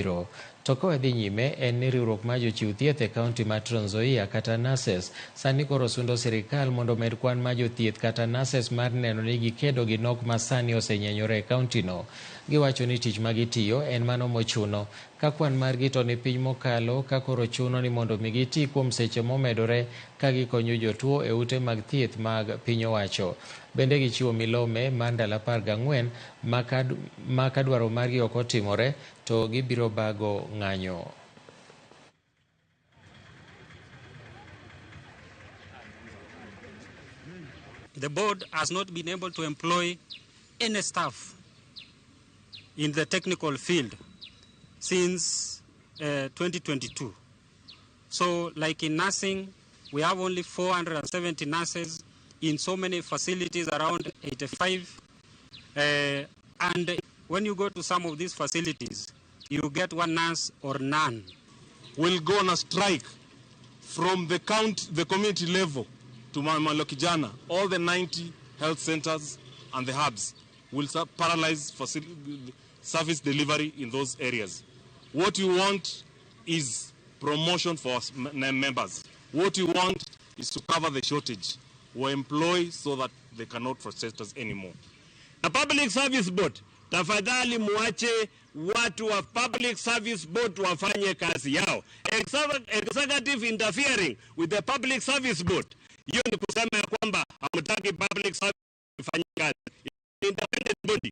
To kowadhi nyime en ni riwruok ma jochiw thieth e kaonti ma Trans Nzoia kata nurses sani koro sundo sirikal mondo med kwan ma jothieth kata nurses mar neno ni gikedo gi nok ma sani osenyenyore e kaonti no. Giwacho ni tich ma gitiyo en mano mochuno. Ka kwan margi to ni piny mokalo ka koro chuno ni mondo mi giti kuom seche momedore ka gikonyo jotuo e ute mag thieth mag piny owacho. Bende gichiwo milome mar ndalo 14 ma ka dwaro margi ok otimore to gibiro bago ng'anyo. The board has not been able to employ any staff in the technical field since 2022. So like in nursing, we have only 470 nurses in so many facilities, around 85. And when you go to some of these facilities, you get one nurse or none. We'll go on a strike from the community level to Malokijana. All the 90 health centers and the hubs will paralyze service delivery in those areas. What you want is promotion for members. What you want is to cover the shortage or employ so that they cannot frustrate us anymore. A public service board, tafadhali muache watu wa public service board wafanye kazi yao. Executive interfering with the public service board, hiyo ni kusema ya kwamba hamtaki public service ifanye kazi. Independent body